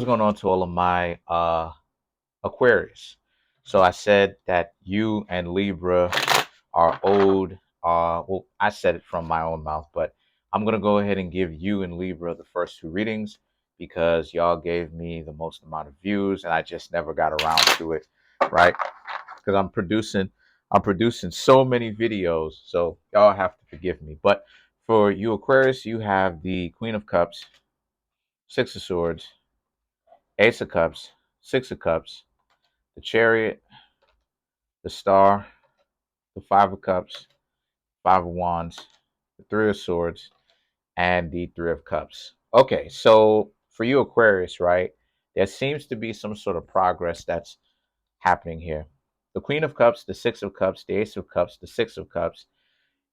What's going on to all of my Aquarius? So I said that you and Libra are owed. Well, I said it from my own mouth, but I'm gonna go ahead and give you and Libra the first two readings because y'all gave me the most amount of views, and I just never got around to it, right? Because I'm producing so many videos, so y'all have to forgive me. But for you Aquarius, you have the Queen of Cups, Six of Swords, Ace of Cups, Six of Cups, the Chariot, the Star, the Five of Cups, Five of Wands, the Three of Swords, and the Three of Cups. Okay, so for you Aquarius, right, there seems to be some sort of progress that's happening here. The Queen of Cups, the Six of Cups, the Ace of Cups, the Six of Cups,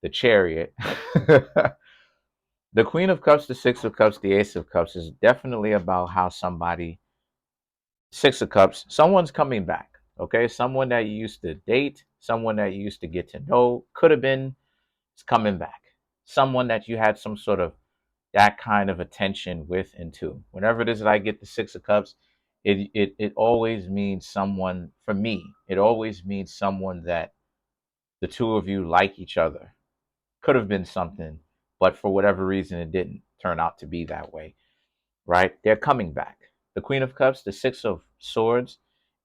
the Chariot. The Queen of Cups, the Six of Cups, the Ace of Cups is definitely about how somebody, Six of Cups, someone's coming back. Okay, someone that you used to date, someone that you used to get to know, could have been, is coming back. Someone that you had some sort of that kind of attention with and to. Whenever it is that I get the Six of Cups, it always means someone, for me, it always means someone that the two of you like each other. Could have been something, but for whatever reason, it didn't turn out to be that way, right? They're coming back. The Queen of Cups, the Six of Swords,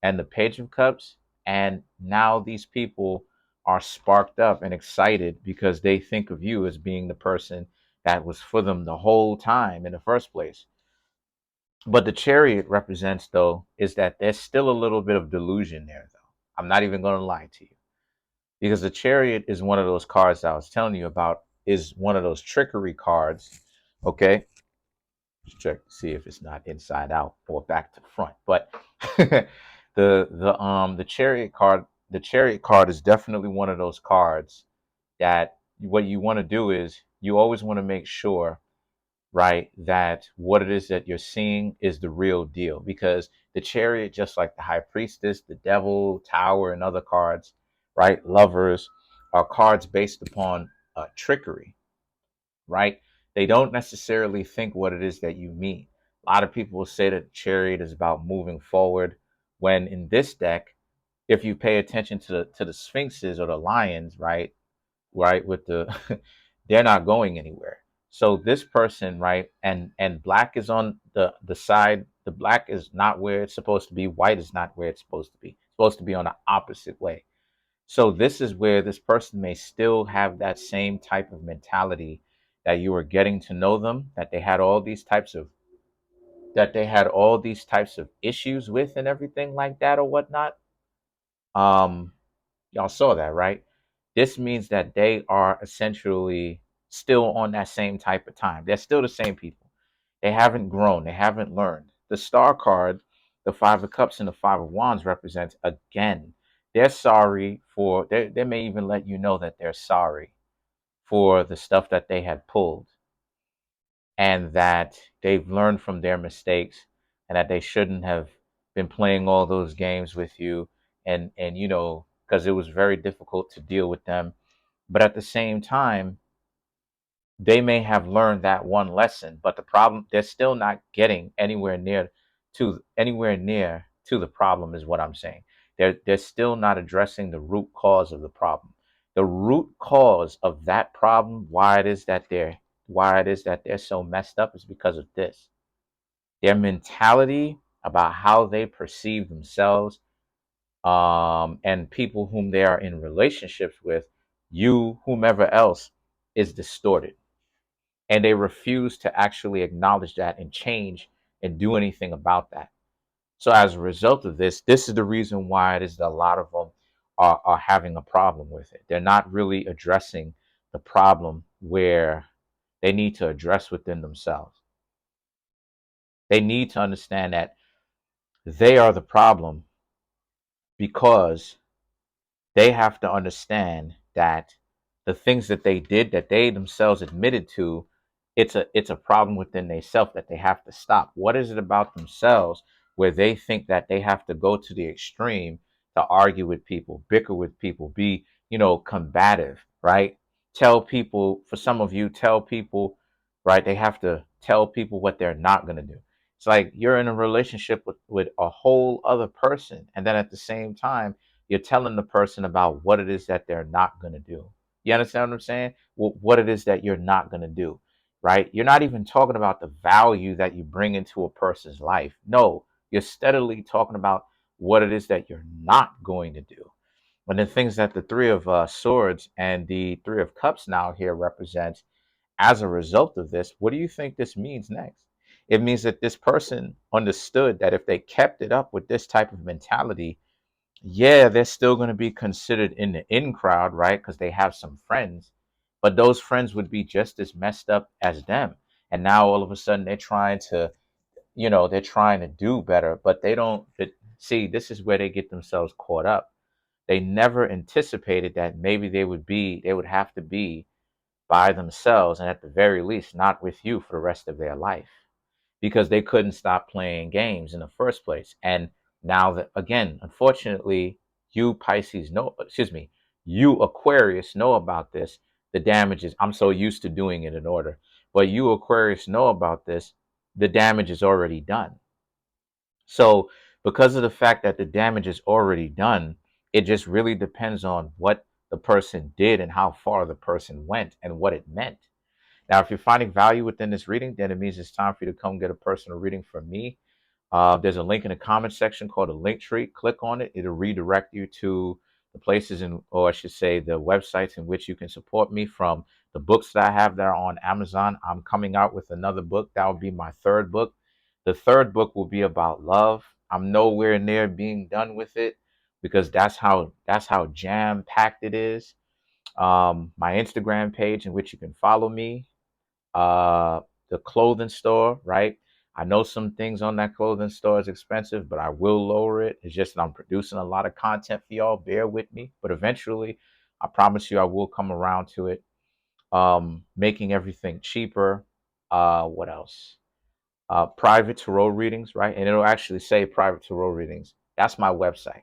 and the Page of Cups. And now these people are sparked up and excited because they think of you as being the person that was for them the whole time in the first place. But the Chariot represents, though, is that there's still a little bit of delusion there, though. I'm not even going to lie to you, because the Chariot is one of those cards that I was telling you about, is one of those trickery cards. Okay, check to see if it's not inside out or back to front. But the chariot card is definitely one of those cards that what you want to do is you always want to make sure, right, that what it is that you're seeing is the real deal. Because the Chariot, just like the High Priestess, the Devil, Tower, and other cards, right, Lovers, are cards based upon trickery, right? They don't necessarily think what it is that you mean. A lot of people will say that Chariot is about moving forward, when in this deck, if you pay attention to the Sphinxes or the lions, right, with the they're not going anywhere. So this person, right, and black is on the side. The black is not where it's supposed to be. White is not where it's supposed to be. It's supposed to be on the opposite way. So this is where this person may still have that same type of mentality that you were getting to know them, that they had all these types of issues with and everything like that or whatnot. Um, y'all saw that, right? This means that they are essentially still on that same type of time. They're still the same people. They haven't grown. They haven't learned. The star card, the Five of Cups and the Five of Wands represents, again, they're sorry for, they may even let you know that they're sorry for the stuff that they had pulled, and that they've learned from their mistakes, and that they shouldn't have been playing all those games with you, and because it was very difficult to deal with them. But at the same time, they may have learned that one lesson, but the problem, they're still not getting anywhere near to the problem, is what I'm saying. They're still not addressing the root cause of the problem. The root cause of that problem, why it is that they're so messed up, is because of this. Their mentality about how they perceive themselves, and people whom they are in relationships with, you, whomever else, is distorted, and they refuse to actually acknowledge that and change and do anything about that. So as a result of this is the reason why it is that a lot of them are having a problem with it. They're not really addressing the problem where they need to address within themselves. They need to understand that they are the problem, because they have to understand that the things that they did, that they themselves admitted to, it's a problem within themselves that they have to stop. What is it about themselves where they think that they have to go to the extreme to argue with people, bicker with people, be, combative, right? Tell people, for some of you, tell people, right? They have to tell people what they're not going to do. It's like you're in a relationship with a whole other person. And then at the same time, you're telling the person about what it is that they're not going to do. You understand what I'm saying? What it is that you're not going to do, right? You're not even talking about the value that you bring into a person's life. No, you're steadily talking about what it is that you're not going to do. And the things that the Three of Swords and the Three of Cups now here represent as a result of this, what do you think this means next? It means that this person understood that if they kept it up with this type of mentality, yeah, they're still going to be considered in the in crowd, right? Because they have some friends, but those friends would be just as messed up as them. And now all of a sudden they're trying to, they're trying to do better, but they don't see. This is where they get themselves caught up. They never anticipated that maybe they would have to be by themselves, and at the very least not with you for the rest of their life, because they couldn't stop playing games in the first place. And now that, again, unfortunately, you Pisces know, excuse me, you Aquarius know about this. The damages, I'm so used to doing it in order, but you Aquarius know about this. The damage is already done. So because of the fact that the damage is already done, it just really depends on what the person did and how far the person went and what it meant. Now, if you're finding value within this reading, then it means it's time for you to come get a personal reading from me. There's a link in the comment section called a link tree. Click on it. It'll redirect you to the places, or I should say the websites in which you can support me, from the books that I have that are on Amazon. I'm coming out with another book. That will be my third book. The third book will be about love. I'm nowhere near being done with it because that's how jam packed it is. My Instagram page in which you can follow me, uh the clothing store, right? I know some things on that clothing store is expensive, but I will lower it. It's just that I'm producing a lot of content for y'all. Bear with me, but eventually I promise you I will come around to it. Making everything cheaper. What else? Private tarot readings, right? And it'll actually say private tarot readings. That's my website,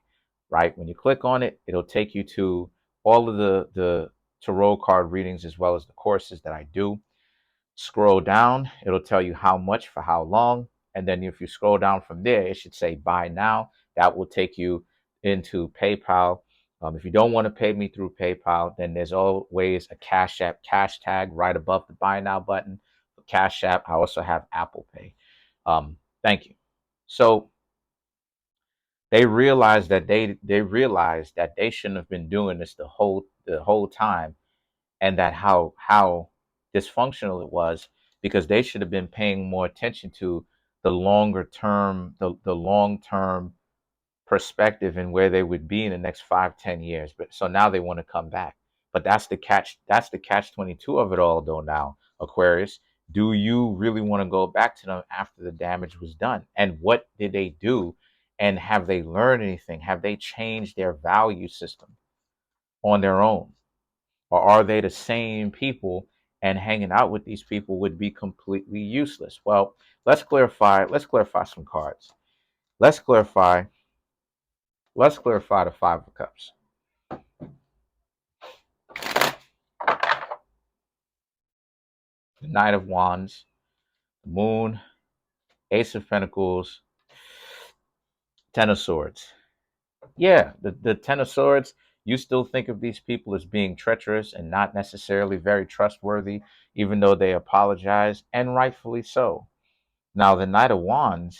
right? When you click on it, it'll take you to all of the tarot card readings as well as the courses that I do. Scroll down, it'll tell you how much for how long. And then if you scroll down from there, it should say buy now. That will take you into PayPal. If you don't want to pay me through PayPal, then there's always a Cash App cash tag right above the buy now button. For Cash App, I also have Apple Pay. Thank you. So they realized that they shouldn't have been doing this the whole time, and that how dysfunctional it was, because they should have been paying more attention to the long term perspective and where they would be in the next 5-10 years. But so now they want to come back. But that's the catch 22 of it all, though. Now, Aquarius, do you really want to go back to them after the damage was done? And what did they do? And have they learned anything? Have they changed their value system on their own? Or are they the same people, and hanging out with these people would be completely useless? Well, let's clarify some cards. Let's clarify the Five of Cups. The Knight of Wands, the Moon, Ace of Pentacles, Ten of Swords. Yeah, the Ten of Swords, you still think of these people as being treacherous and not necessarily very trustworthy, even though they apologize, and rightfully so. Now, the Knight of Wands,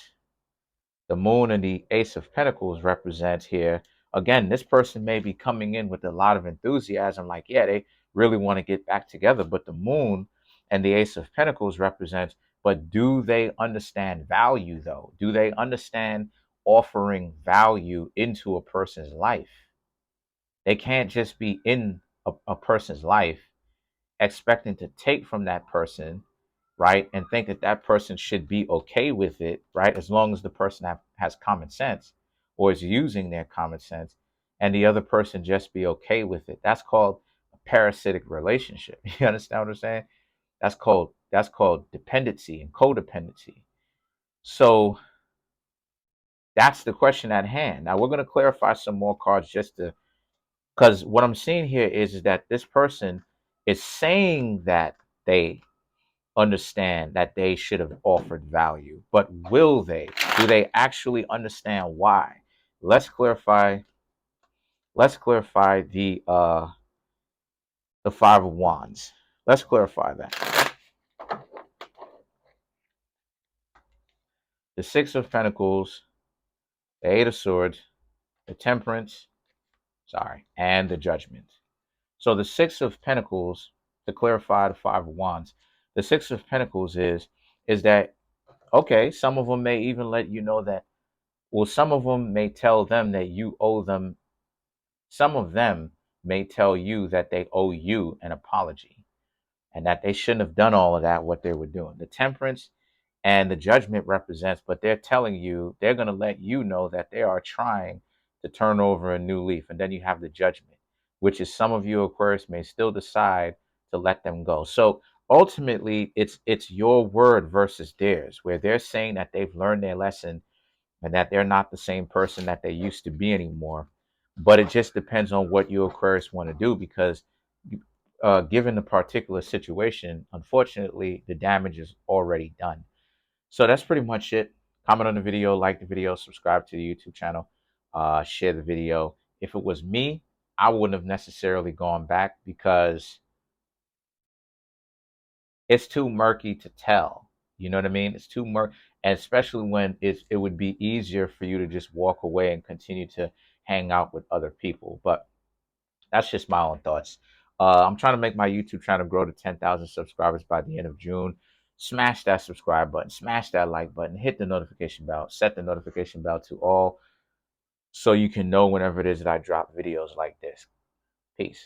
the Moon, and the Ace of Pentacles represent here. Again, this person may be coming in with a lot of enthusiasm, like, yeah, they really want to get back together. But the Moon and the Ace of Pentacles represent, but do they understand value, though? Do they understand offering value into a person's life? They can't just be in a person's life expecting to take from that person, right? And think that that person should be okay with it, right? As long as the person has common sense or is using their common sense, and the other person just be okay with it. That's called a parasitic relationship. You understand what I'm saying? That's called dependency and codependency. So that's the question at hand. Now we're going to clarify some more cards, just to, because what I'm seeing here is that this person is saying that they understand that they should have offered value. But will they? Do they actually understand why? Let's clarify. Let's clarify the Five of Wands. Let's clarify that. The Six of Pentacles, the Eight of Swords, the Temperance, and the Judgment. So the Six of Pentacles, to clarify the Five of Wands, the Six of Pentacles is that, okay, some of them may even let you know that, well, some of them may tell them that you owe them, some of them may tell you that they owe you an apology and that they shouldn't have done all of that, what they were doing. The Temperance and the Judgment represents, but they're telling you, they're going to let you know that they are trying to turn over a new leaf. And then you have the Judgment, which is some of you Aquarius may still decide to let them go. So ultimately, it's your word versus theirs, where they're saying that they've learned their lesson and that they're not the same person that they used to be anymore. But it just depends on what you Aquarius want to do, because given the particular situation, unfortunately, the damage is already done. So that's pretty much it. Comment on the video, like the video, subscribe to the YouTube channel, share the video. If it was me, I wouldn't have necessarily gone back, because it's too murky to tell. You know what I mean? It's too murky, and especially when it would be easier for you to just walk away and continue to hang out with other people. But that's just my own thoughts. I'm trying to make my YouTube channel grow to 10,000 subscribers by the end of June. Smash that subscribe button, smash that like button, hit the notification bell, set the notification bell to all so you can know whenever it is that I drop videos like this. Peace.